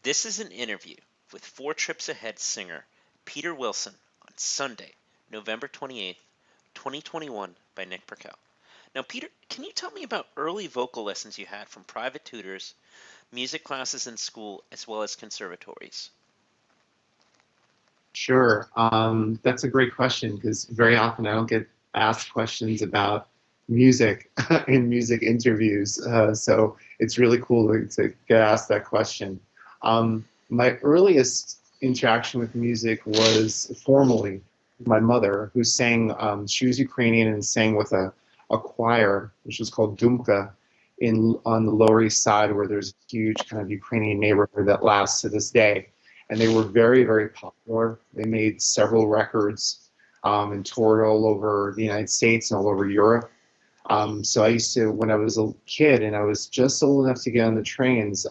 This is an interview with Four Trips Ahead singer Peter Wilson on Sunday, November 28th, 2021 by Nick Burkell. Now, Peter, can you tell me about early vocal lessons you had from private tutors, music classes in school, as well as conservatories? Sure. That's a great question because very often I don't get asked questions about music in music interviews. So it's really cool to get asked that question. My earliest interaction with music was formally my mother, who sang, she was Ukrainian and sang with a choir, which was called Dumka, on the Lower East Side, where there's a huge kind of Ukrainian neighborhood that lasts to this day, and they were very, very popular. They made several records and toured all over the United States and all over Europe. So I used to, when I was a kid and I was just old enough to get on the trains,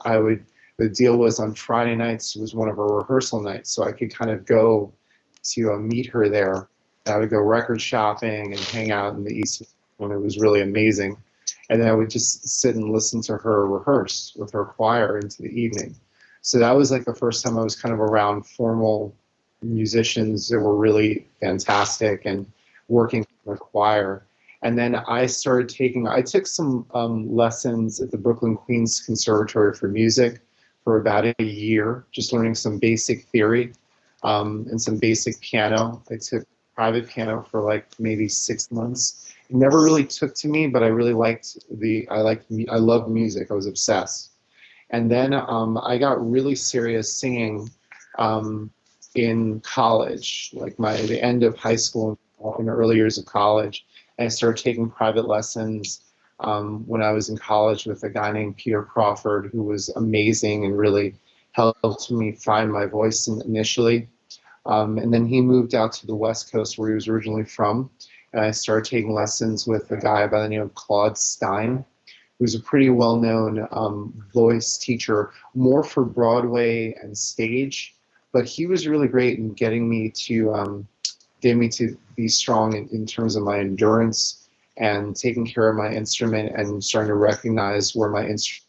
the deal was on Friday nights was one of our rehearsal nights, so I could kind of go to meet her there. I would go record shopping and hang out in the East when it was really amazing. And then I would just sit and listen to her rehearse with her choir into the evening. So that was like the first time I was kind of around formal musicians that were really fantastic and working with a choir. And then I took some lessons at the Brooklyn Queens Conservatory for Music for about a year, just learning some basic theory and some basic piano. I took private piano for like maybe 6 months. It never really took to me, but I really I loved music. I was obsessed. And then I got really serious singing in college, like the end of high school and the early years of college. And I started taking private lessons when I was in college with a guy named Peter Crawford, who was amazing and really helped me find my voice initially. And then he moved out to the West Coast where he was originally from. And I started taking lessons with a guy by the name of Claude Stein, who's a pretty well-known voice teacher, more for Broadway and stage. But he was really great in getting me to be strong in terms of my endurance and taking care of my instrument and starting to recognize where my instrument,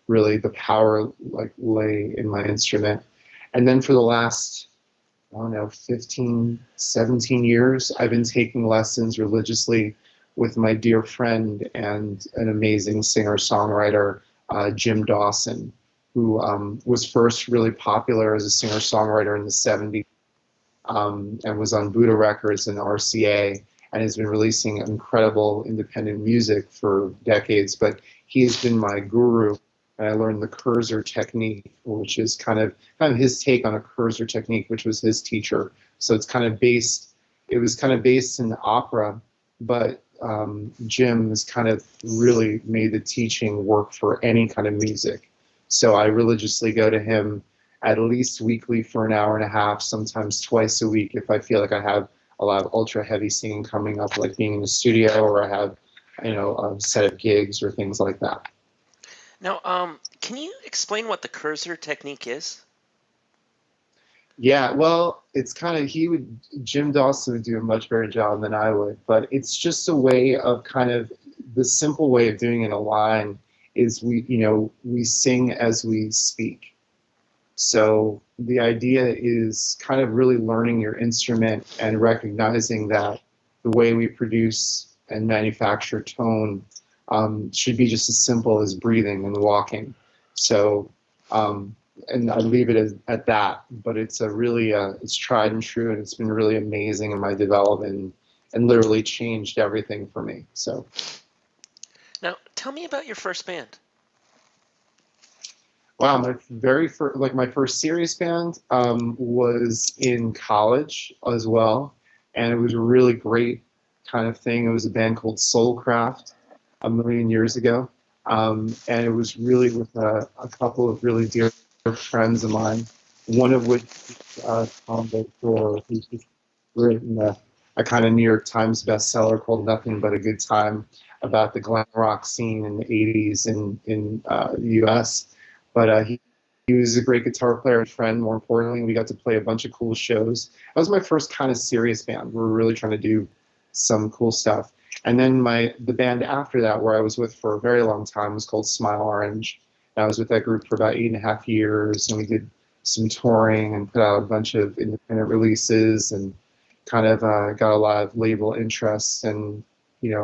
really the power lay in my instrument. And then for the last, I don't know, 15, 17 years, I've been taking lessons religiously with my dear friend and an amazing singer-songwriter, Jim Dawson, who was first really popular as a singer-songwriter in the 70s and was on Buddha Records and RCA, and has been releasing incredible independent music for decades. But he has been my guru, and I learned the Kursor technique, which is kind of his take on a Kursor technique, which was his teacher. So it was kind of based in opera, but Jim has kind of really made the teaching work for any kind of music. So I religiously go to him at least weekly for an hour and a half, sometimes twice a week if I feel like I have a lot of ultra heavy singing coming up, like being in the studio or I have, a set of gigs or things like that. Now, can you explain what the Kursor technique is? Yeah, well, it's kind of Jim Dawson would do a much better job than I would, but it's just a way of the simple way of doing it in a line is we sing as we speak. So the idea is kind of really learning your instrument and recognizing that the way we produce and manufacture tone should be just as simple as breathing and walking. So, and I leave it at that. But it's it's tried and true, and it's been really amazing in my development and literally changed everything for me. So. Now, tell me about your first band. Wow, my first serious band was in college as well, and it was a really great kind of thing. It was a band called Soulcraft a million years ago, and it was really with a couple of really dear friends of mine. One of which, Tom Baker, who's just written a kind of New York Times bestseller called "Nothing But a Good Time" about the glam rock scene in the '80s in the U.S. But he was a great guitar player and friend. More importantly, we got to play a bunch of cool shows. That was my first kind of serious band. We were really trying to do some cool stuff. And then the band after that, where I was with for a very long time, was called Smile Orange, I was with that group for about 8.5 years, and we did some touring and put out a bunch of independent releases and kind of got a lot of label interests and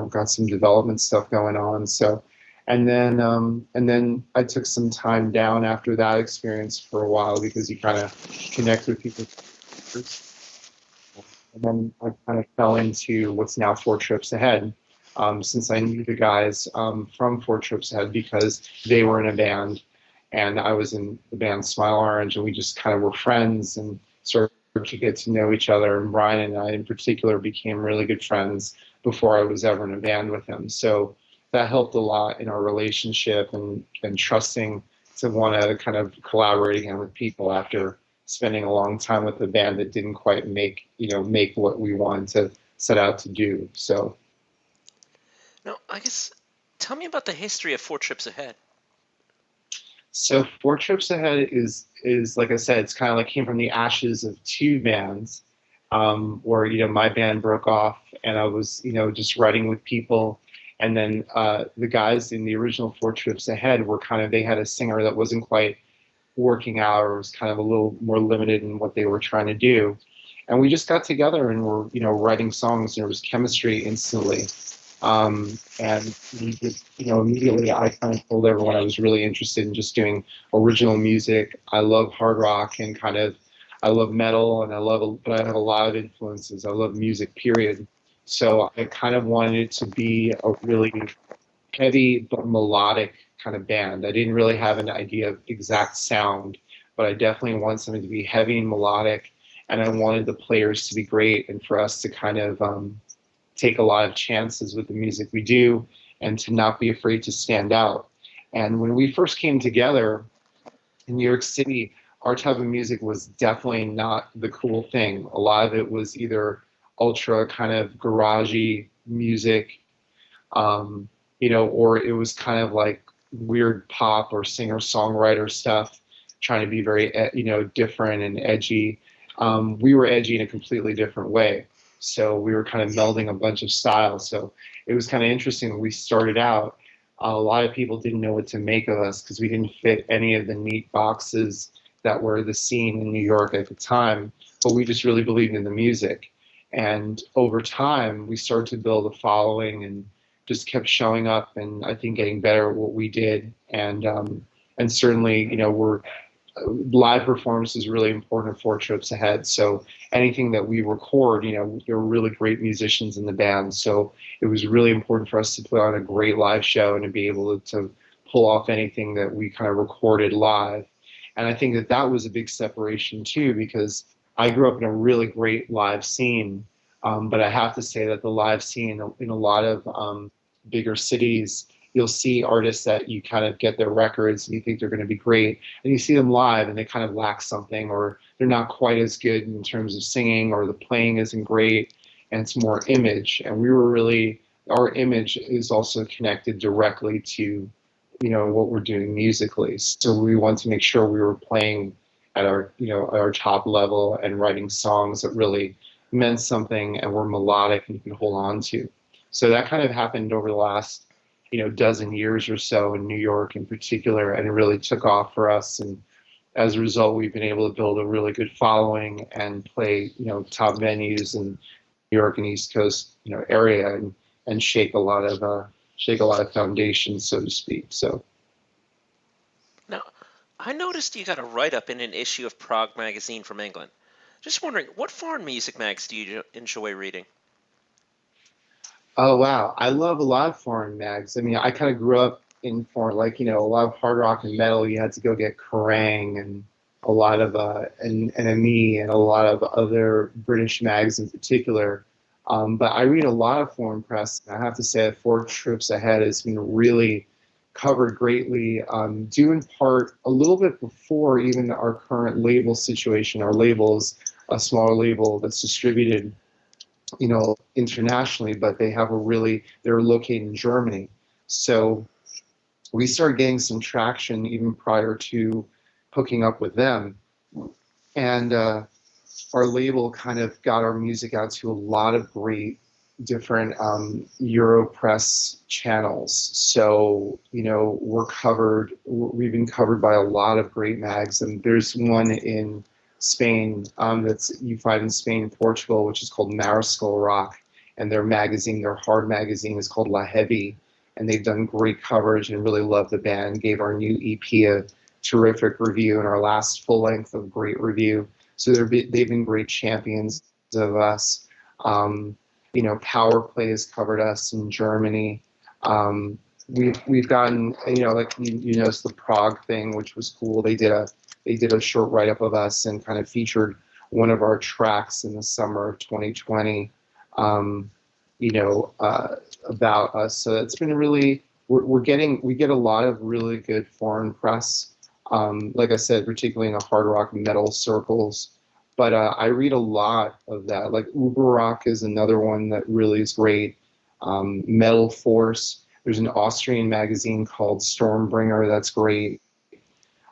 got some development stuff going on. So, and then I took some time down after that experience for a while because you kind of connect with people. And then I kind of fell into what's now Four Trips Ahead. Since I knew the guys from Four Trips Ahead because they were in a band and I was in the band Smile Orange, and we just kind of were friends and started to get to know each other. And Brian and I, in particular, became really good friends before I was ever in a band with him. So that helped a lot in our relationship and trusting to want to kind of collaborate again with people after spending a long time with a band that didn't quite make what we wanted to set out to do. So Now, I guess, tell me about the history of Four Trips Ahead. So Four Trips Ahead is like I said, it's kind of like came from the ashes of two bands, where my band broke off and I was just writing with people, and then the guys in the original Four Trips Ahead were they had a singer that wasn't quite working out or was kind of a little more limited in what they were trying to do, and we just got together and were writing songs, and there was chemistry instantly. And we just, immediately I kind of told everyone I was really interested in just doing original music. I love hard rock and I love metal, and but I have a lot of influences. I love music, period. So I kind of wanted it to be a really heavy but melodic kind of band. I didn't really have an idea of exact sound, but I definitely wanted something to be heavy and melodic, and I wanted the players to be great and for us to kind of take a lot of chances with the music we do and to not be afraid to stand out. And when we first came together in New York City, our type of music was definitely not the cool thing. A lot of it was either ultra kind of garagey music, or it was kind of like weird pop or singer-songwriter stuff, trying to be very, different and edgy. We were edgy in a completely different way. So we were kind of melding a bunch of styles. So it was kind of interesting when we started out. A lot of people didn't know what to make of us because we didn't fit any of the neat boxes that were the scene in New York at the time. But we just really believed in the music. And over time, we started to build a following and just kept showing up and I think getting better at what we did. And certainly, we're live performance is really important for Trips Ahead. So anything that we record, there are really great musicians in the band. So it was really important for us to put on a great live show and to be able to pull off anything that we kind of recorded live. And I think that that was a big separation too, because I grew up in a really great live scene. But I have to say that the live scene in a lot of bigger cities, you'll see artists that you kind of get their records and you think they're going to be great, and you see them live and they kind of lack something, or they're not quite as good in terms of singing, or the playing isn't great, and it's more image. And our image is also connected directly to, what we're doing musically. So we want to make sure we were playing at our top level and writing songs that really meant something and were melodic and you could hold on to. So that kind of happened over the last dozen years or so in New York in particular, and it really took off for us. And as a result, we've been able to build a really good following and play, top venues in New York and East Coast, area, and shake a lot of foundations, so to speak. So Now, I noticed you got a write-up in an issue of Prog magazine from England. Just wondering, what foreign music mags do you enjoy reading? oh wow, I love a lot of foreign mags. I mean, I kind of grew up in foreign, like a lot of hard rock and metal. You had to go get Kerrang and a lot of and NME and a lot of other British mags in particular. But I read a lot of foreign press. And I have to say that Four Trips Ahead has been really covered greatly, due in part a little bit before even our current label situation. Our label is a smaller label that's distributed internationally, but they're located in Germany. So we started getting some traction even prior to hooking up with them. And our label kind of got our music out to a lot of great different Europress channels. So, we're covered, we've been covered by a lot of great mags. And there's one in Spain that's you find in Spain and Portugal, which is called Mariscal Rock. And their magazine, their hard magazine, is called La Heavy. And they've done great coverage and really love the band. Gave our new EP a terrific review and our last full length a great review. So they've been great champions of us. Um, Power Play has covered us in Germany. We've gotten, like you noticed the Prague thing, which was cool. They did a short write up of us and kind of featured one of our tracks in the summer of 2020. Um, about us. So it's been really we get a lot of really good foreign press. Like I said, particularly in the hard rock metal circles. But I read a lot of that. Like Uber Rock is another one that really is great. Metal Force. There's an Austrian magazine called Stormbringer that's great.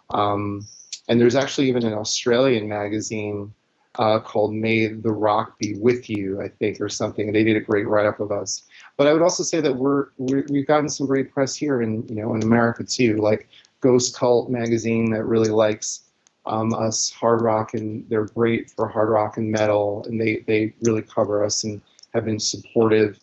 Um, and there's actually even an Australian magazine called May the Rock Be With You, I think, or something. And they did a great write-up of us. But I would also say that we've gotten some great press here in America too, like Ghost Cult magazine that really likes us hard rock, and they're great for hard rock and metal, and they really cover us and have been supportive.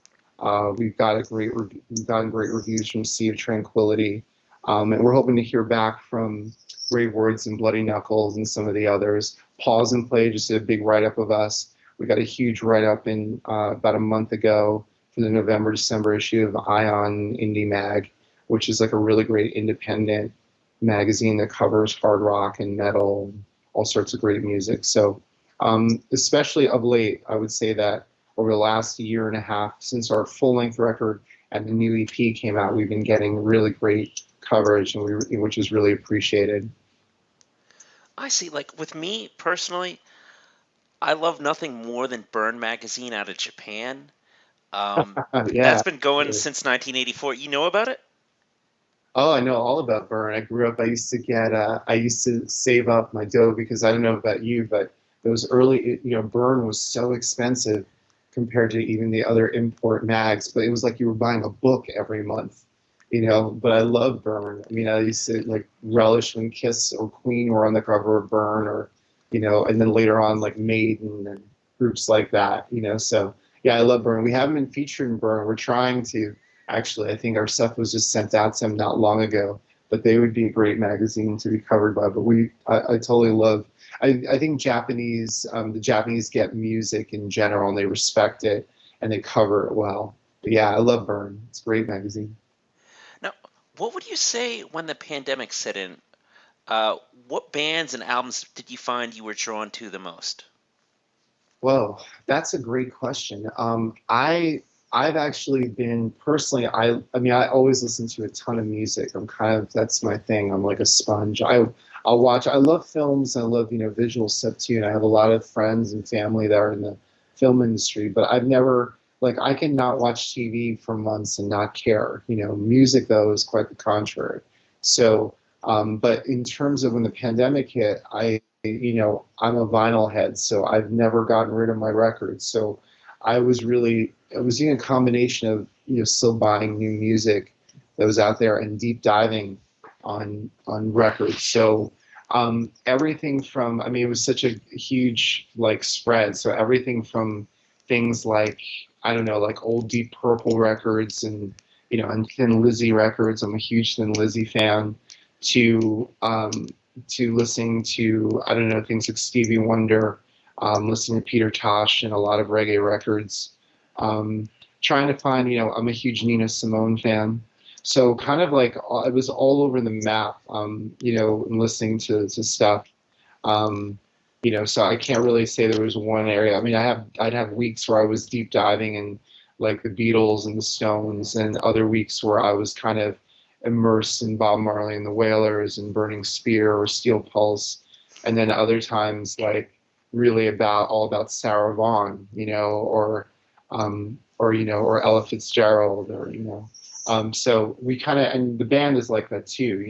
We've gotten great reviews from Sea of Tranquility, and we're hoping to hear back from Brave Words and Bloody Knuckles and some of the others. Pause and Play just did a big write up of us. We got a huge write up in about a month ago for the November-December issue of Ion Indie Mag, which is like a really great independent magazine that covers hard rock and metal, all sorts of great music. So, especially of late, I would say that over the last year and a half, since our full-length record and the new EP came out, we've been getting really great coverage, and which is really appreciated. I see. Like with me personally, I love nothing more than Burn magazine out of Japan. Yeah. That's been going since 1984. You know about it? Oh, I know all about Burn. I grew up. I used to save up my dough because I don't know about you, but those early, Burn was so expensive compared to even the other import mags. But it was like you were buying a book every month. But I love Burn. I mean, I used to like relish when Kiss or Queen were on the cover of Burn, or and then later on like Maiden and groups like that. So yeah, I love Burn. We haven't been featured in Burn. We're trying to. Actually, I think our stuff was just sent out to them not long ago, but they would be a great magazine to be covered by. But I totally love. I think the Japanese get music in general, and they respect it, and they cover it well. But yeah, I love Burn. It's a great magazine. Now, what would you say when the pandemic set in? Uh, what bands and albums did you find you were drawn to the most? Whoa, that's a great question. I've actually been personally. I mean, I always listen to a ton of music. That's my thing. I'm like a sponge. I'll watch. I love films. I love visual stuff too. And I have a lot of friends and family that are in the film industry. But I've never like I can not watch TV for months and not care. Music though is quite the contrary. So, but in terms of when the pandemic hit, I'm a vinyl head, so I've never gotten rid of my records. So I was doing a combination of still buying new music that was out there and deep diving on records. So everything from, I mean, it was such a huge like spread. So everything from things like, I don't know, like old Deep Purple records and Thin Lizzy records. I'm a huge Thin Lizzy fan. To listening to, I don't know, things like Stevie Wonder, listening to Peter Tosh and a lot of reggae records. Trying to find, I'm a huge Nina Simone fan. So kind of like it was all over the map, and listening to stuff. Um, so I can't really say there was one area. I mean, I'd have weeks where I was deep diving in like the Beatles and the Stones, and other weeks where I was kind of immersed in Bob Marley and the Wailers and Burning Spear or Steel Pulse, and then other times like really all about Sarah Vaughan, or Ella Fitzgerald, so we kind of, and the band is like that too.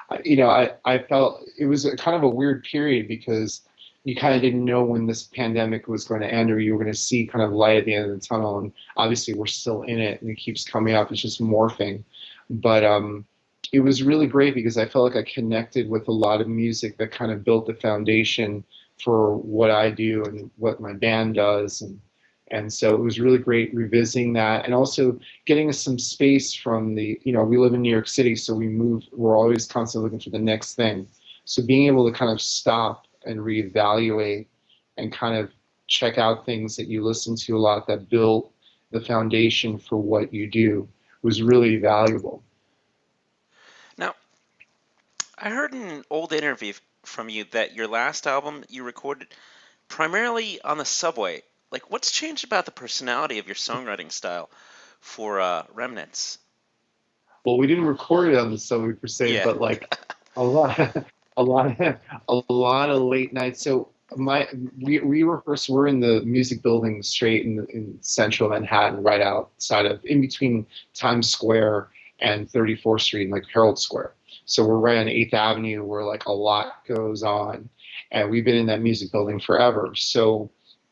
I felt it was a kind of a weird period because you kind of didn't know when this pandemic was going to end, or you were going to see kind of light at the end of the tunnel. And obviously, we're still in it, and it keeps coming up. It's just morphing. But it was really great because I felt like I connected with a lot of music that kind of built the foundation for what I do and what my band does. And so it was really great revisiting that, and also getting us some space from the, we live in New York City, so we're always constantly looking for the next thing. So being able to kind of stop and reevaluate and kind of check out things that you listen to a lot that built the foundation for what you do was really valuable. Now, I heard in an old interview from you that your last album you recorded primarily on the subway. Like, what's changed about the personality of your songwriting style for Remnants? Well, we didn't record it on the subway per se, Yeah. but like a lot, a lot of late nights. So we rehearsed. We're in the music building straight in central Manhattan, right outside of, in between Times Square and 34th Street, and like Herald Square. So we're right on 8th Avenue, where like a lot goes on, and we've been in that music building forever. So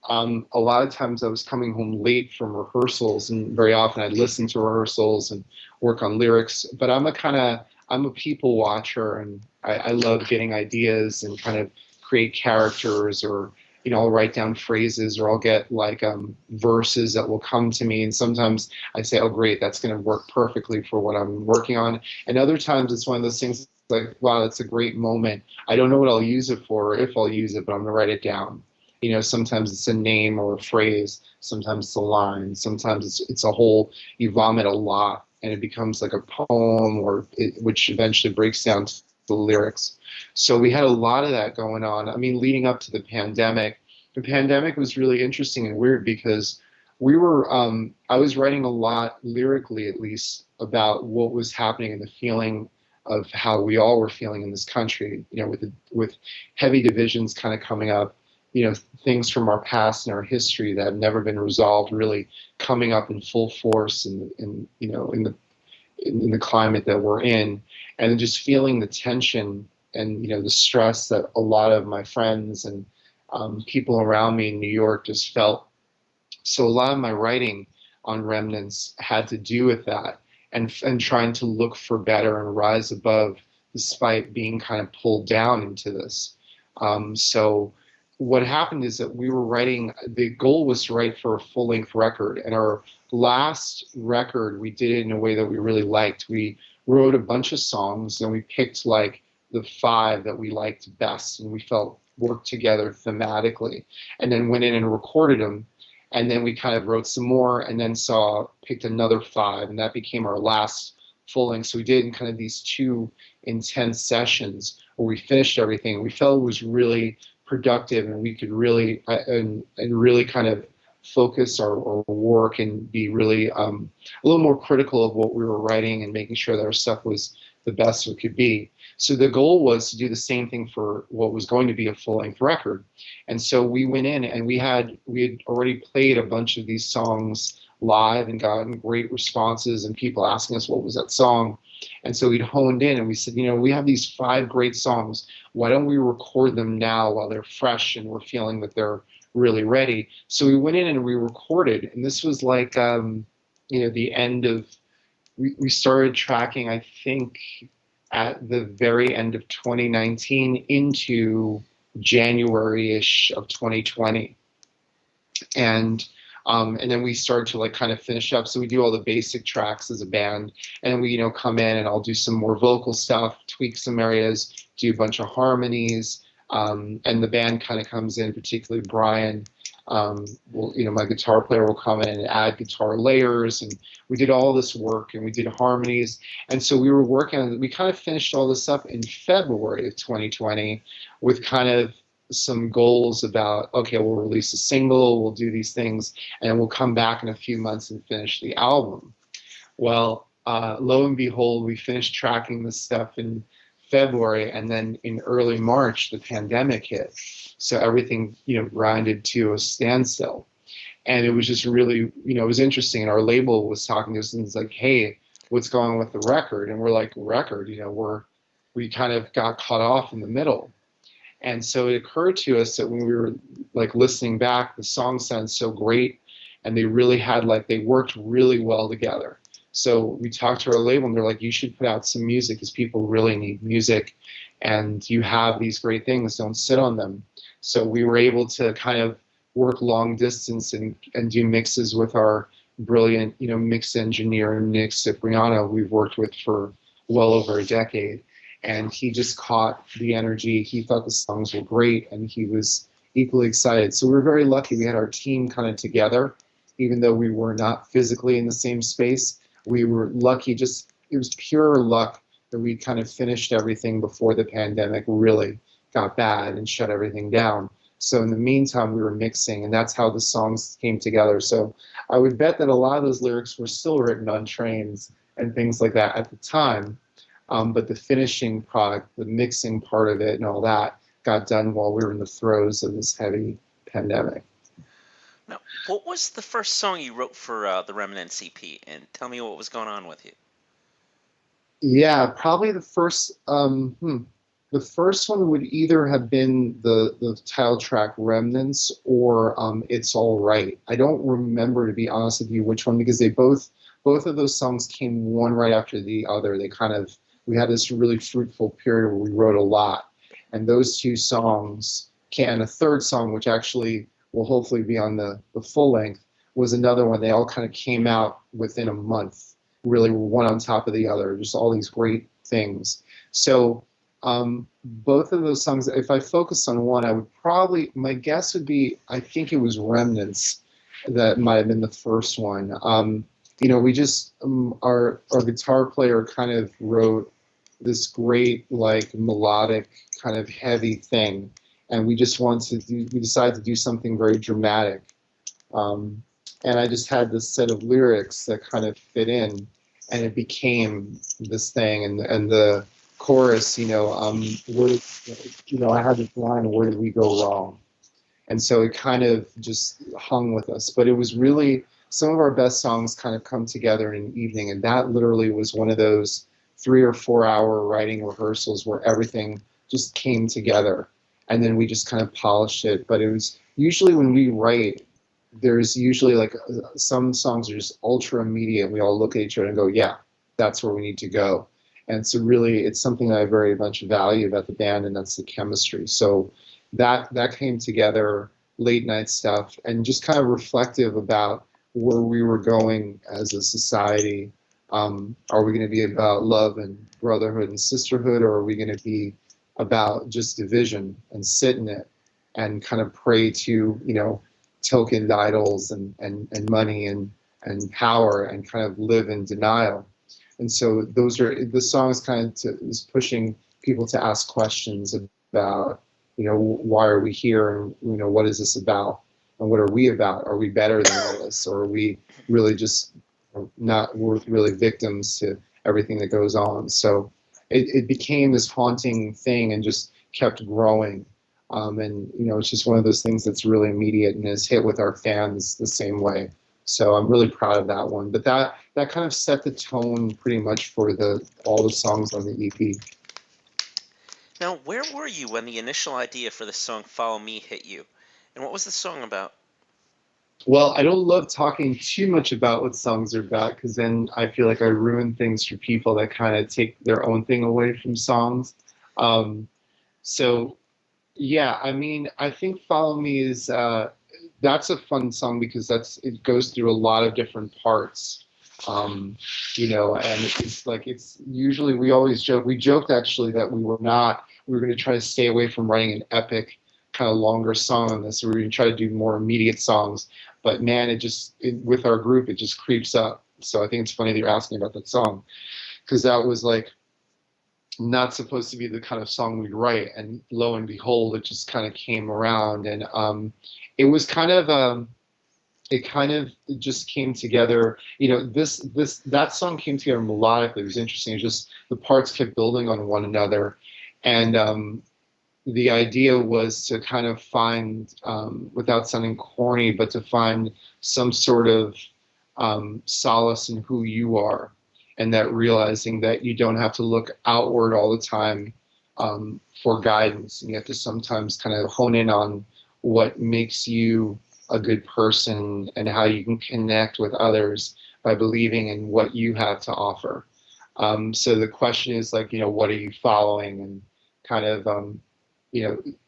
a lot of times I was coming home late from rehearsals, and very often I'd listen to rehearsals and work on lyrics. But I'm a people watcher, and I love getting ideas and kind of create characters, or I'll write down phrases, or I'll get like verses that will come to me, and sometimes I say, oh great, that's going to work perfectly for what I'm working on. And other times it's one of those things like, wow, that's a great moment. I don't know what I'll use it for, or if I'll use it, but I'm going to write it down. Sometimes it's a name or a phrase, sometimes it's a line, sometimes it's a whole, you vomit a lot and it becomes like a poem, which eventually breaks down to the lyrics. So we had a lot of that going on. I mean, leading up to the pandemic was really interesting and weird because I was writing a lot, lyrically at least, about what was happening and the feeling of how we all were feeling in this country, with heavy divisions kind of coming up, things from our past and our history that have never been resolved really coming up in full force in the climate that we're in, and just feeling the tension and the stress that a lot of my friends and people around me in New York just felt. So a lot of my writing on Remnants had to do with that, and trying to look for better and rise above despite being kind of pulled down into this. So what happened is that we were writing, the goal was to write for a full-length record, and our last record, we did it in a way that we really liked. We wrote a bunch of songs, and we picked like the 5 that we liked best, and we felt worked together thematically, and then went in and recorded them, and then we kind of wrote some more, and then picked another 5, and that became our last full-length. So we did in kind of these 2 intense sessions where we finished everything. We felt it was really productive, and we could really and really kind of focus our work and be really a little more critical of what we were writing and making sure that our stuff was the best it could be. So the goal was to do the same thing for what was going to be a full-length record. And so we went in and we had already played a bunch of these songs live and gotten great responses and people asking us what was that song. And so we'd honed in and we said, we have these 5 great songs. Why don't we record them now while they're fresh and we're feeling that they're really ready? So we went in and we recorded. And this was like, the end of, we started tracking, I think, at the very end of 2019 into January-ish of 2020. And then we start to like kind of finish up. So we do all the basic tracks as a band, and then we come in and I'll do some more vocal stuff, tweak some areas, do a bunch of harmonies, and the band kind of comes in, particularly Brian. My guitar player will come in and add guitar layers, and we did all this work and we did harmonies. And so we were working on, we kind of finished all this up in February of 2020 with kind of some goals about, okay, we'll release a single, we'll do these things, and we'll come back in a few months and finish the album. Well, lo and behold, we finished tracking this stuff in February, and then in early March, the pandemic hit. So everything, grinded to a standstill. And it was just really, it was interesting. And our label was talking to us and it's like, hey, what's going on with the record? And we're like, record, we kind of got cut off in the middle. And so it occurred to us that when we were like listening back, the songs sound so great, and they really had like they worked really well together. So we talked to our label, and they're like, "You should put out some music because people really need music, and you have these great things. Don't sit on them." So we were able to kind of work long distance and do mixes with our brilliant, mix engineer Nick Cipriano, we've worked with for well over a decade. And he just caught the energy. He thought the songs were great, and he was equally excited. So we were very lucky. We had our team kind of together, even though we were not physically in the same space. We were lucky. Just it was pure luck that we kind of finished everything before the pandemic really got bad and shut everything down. So in the meantime, we were mixing, and that's how the songs came together. So I would bet that a lot of those lyrics were still written on trains and things like that at the time. But the finishing product, the mixing part of it and all that got done while we were in the throes of this heavy pandemic. Now, what was the first song you wrote for the Remnants EP? And tell me what was going on with you. Yeah, probably the first one would either have been the title track Remnants or It's All Right. I don't remember, to be honest with you, which one, because they both of those songs came one right after the other. We had this really fruitful period where we wrote a lot. And those two songs, and a third song, which actually will hopefully be on the full length, was another one. They all kind of came out within a month, really one on top of the other, just all these great things. So both of those songs, if I focused on one, my guess would be, I think it was Remnants that might have been the first one. We just, our guitar player kind of wrote this great, like, melodic, kind of heavy thing. And we decided to do something very dramatic. And I just had this set of lyrics that kind of fit in, and it became this thing. And the chorus, I had this line, "Where did we go wrong?" And so it kind of just hung with us. But it was really, some of our best songs kind of come together in an evening, and that literally was one of those 3 or 4 hour writing rehearsals where everything just came together, and then we just kind of polished it. But it was usually, when we write, there's usually like some songs are just ultra immediate. We all look at each other and go, "Yeah, that's where we need to go." And so really, it's something that I very much value about the band, and that's the chemistry. So that came together, late night stuff, and just kind of reflective about where we were going as a society. Are we going to be about love and brotherhood and sisterhood, or are we going to be about just division and sit in it and kind of pray to, token idols and money and power, and kind of live in denial? And so those are the songs kind of is pushing people to ask questions about, why are we here, and, what is this about, and what are we about? Are we better than all this, or are we really just not, we're really victims to everything that goes on? So it became this haunting thing and just kept growing. And, it's just one of those things that's really immediate and has hit with our fans the same way. So I'm really proud of that one. But that kind of set the tone pretty much for all the songs on the EP. Now, where were you when the initial idea for the song "Follow Me" hit you, and what was the song about? Well, I don't love talking too much about what songs are about, because then I feel like I ruin things for people that kind of take their own thing away from songs. So, yeah, I mean, I think "Follow Me" is that's a fun song because it goes through a lot of different parts. And it's usually, we joked actually that we were going to try to stay away from writing an epic kind of longer song on this. We were going to try to do more immediate songs, but man, with our group, it just creeps up. So I think it's funny that you're asking about that song, because that was like not supposed to be the kind of song we'd write, and lo and behold, it just kind of came around. And it was kind of it just came together. That song came together melodically. It was interesting. It just, the parts kept building on one another, and the idea was to kind of find, without sounding corny, but to find some sort of solace in who you are, and that realizing that you don't have to look outward all the time, for guidance. And you have to sometimes kind of hone in on what makes you a good person and how you can connect with others by believing in what you have to offer. So the question is like, what are you following, and kind of,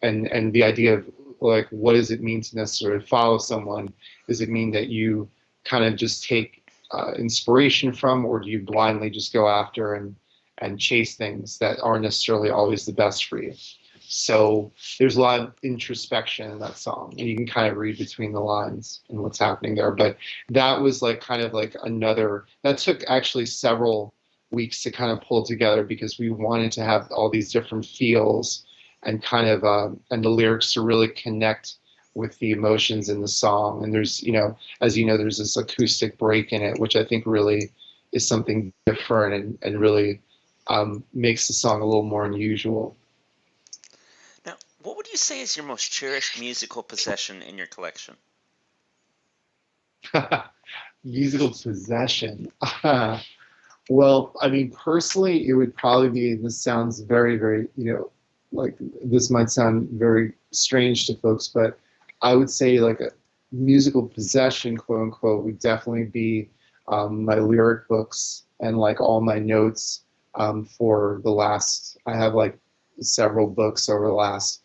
and the idea of like, what does it mean to necessarily follow someone? Does it mean that you kind of just take inspiration from, or do you blindly just go after and chase things that aren't necessarily always the best for you? So there's a lot of introspection in that song, and you can kind of read between the lines and what's happening there. But that was like kind of like that took actually several weeks to kind of pull together, because we wanted to have all these different feels and kind of, and the lyrics to really connect with the emotions in the song. And there's, as you know, there's this acoustic break in it, which I think really is something different, and really makes the song a little more unusual. Now, what would you say is your most cherished musical possession in your collection? Musical possession. Well, I mean, personally, it would probably be, this sounds very, very, like this might sound very strange to folks, but I would say like a musical possession, quote unquote, would definitely be my lyric books and like all my notes for the last, I have like several books over the last,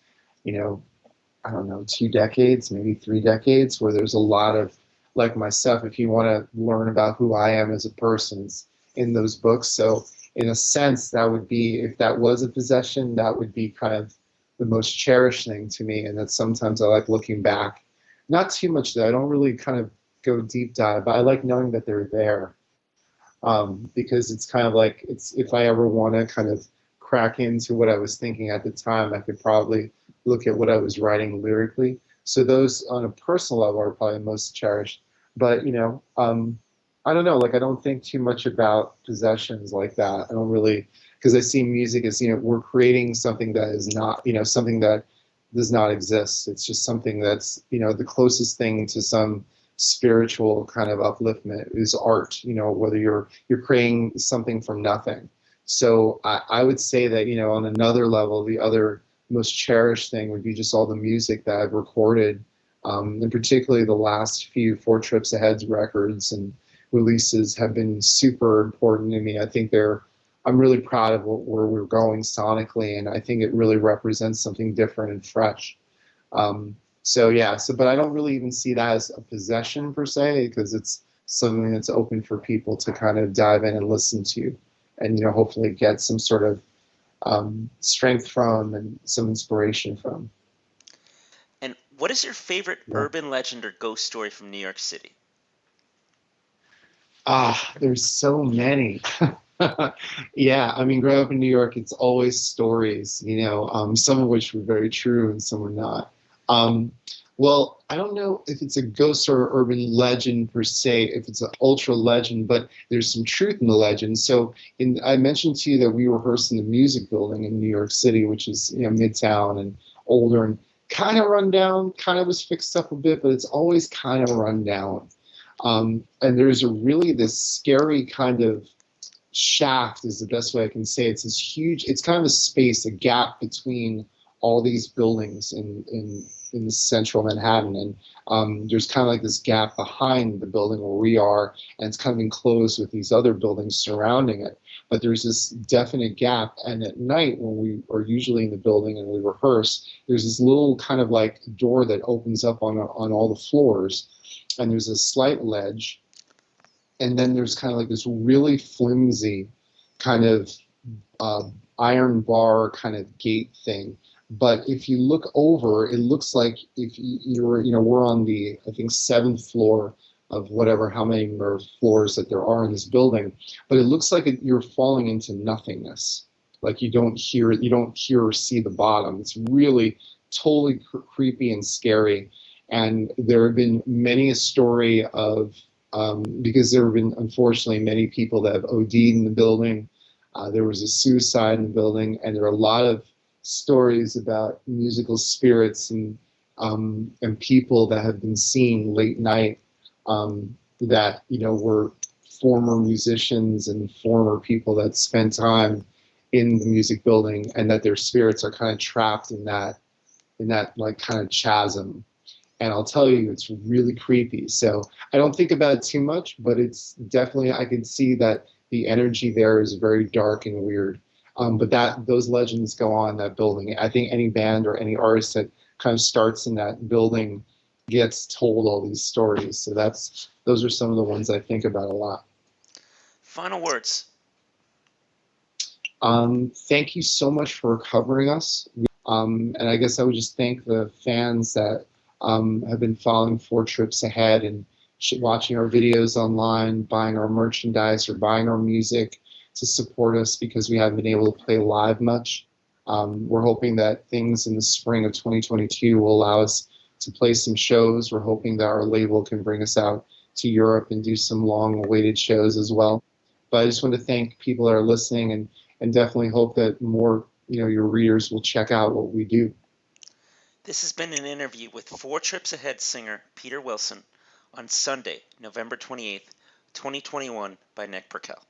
I don't know, 2 decades, maybe 3 decades, where there's a lot of like my stuff, if you want to learn about who I am as a person, in those books. So in a sense, that would be, if that was a possession, that would be kind of the most cherished thing to me. And that sometimes I like looking back, not too much though, I don't really kind of go deep dive, but I like knowing that they're there, because it's kind of like, it's, if I ever want to kind of crack into what I was thinking at the time, I could probably look at what I was writing lyrically. So those on a personal level are probably most cherished. But I don't know, like I don't think too much about possessions like that. I don't really, because I see music as, we're creating something that is not, something that does not exist. It's just something that's, the closest thing to some spiritual kind of upliftment is art, whether you're creating something from nothing. So I would say that, on another level, the other most cherished thing would be just all the music that I've recorded, and particularly the last few Four Trips Ahead records and releases have been super important to me. I think I'm really proud of where we're going sonically, and I think it really represents something different and fresh. But I don't really even see that as a possession per se, because it's something that's open for people to kind of dive in and listen to, and hopefully get some sort of strength from and some inspiration from. And what is your favorite urban legend or ghost story from New York City? There's so many. Yeah, I mean, growing up in New York, it's always stories, some of which were very true and some were not. Well, I don't know if it's a ghost or urban legend per se, if it's an ultra legend, but there's some truth in the legend. So I mentioned to you that we rehearsed in the Music Building in New York City, which is Midtown and older and kind of run down, kind of was fixed up a bit, but it's always kind of run down. And there's this scary kind of shaft is the best way I can say it. It's this huge, it's kind of a space, a gap between all these buildings in the central Manhattan. And there's kind of like this gap behind the building where we are, and it's kind of enclosed with these other buildings surrounding it. But there's this definite gap. And at night, when we are usually in the building and we rehearse, there's this little kind of like door that opens up on all the floors. And there's a slight ledge, and then there's kind of like this really flimsy kind of iron bar kind of gate thing. But if you look over, it looks like if you're, we're on the, I think, 7th floor of whatever, how many floors that there are in this building, but it looks like you're falling into nothingness. Like you don't hear or see the bottom. It's really totally creepy and scary. And there have been many a story of, because there have been, unfortunately, many people that have OD'd in the building. There was a suicide in the building, and there are a lot of stories about musical spirits and people that have been seen late night that, were former musicians and former people that spent time in the music building, and that their spirits are kind of trapped in that like kind of chasm. And I'll tell you, it's really creepy. So I don't think about it too much, but it's definitely, I can see that the energy there is very dark and weird. But that those legends go on in that building. I think any band or any artist that kind of starts in that building gets told all these stories. So those are some of the ones I think about a lot. Final words. Thank you so much for covering us. And I guess I would just thank the fans that have been following Four Trips Ahead and watching our videos online, buying our merchandise or buying our music to support us because we haven't been able to play live much. We're hoping that things in the spring of 2022 will allow us to play some shows. We're hoping that our label can bring us out to Europe and do some long-awaited shows as well. But I just want to thank people that are listening and definitely hope that more, your readers will check out what we do. This has been an interview with Four Trips Ahead singer Peter Wilson on Sunday, November 28th, 2021 by Nick Purcell.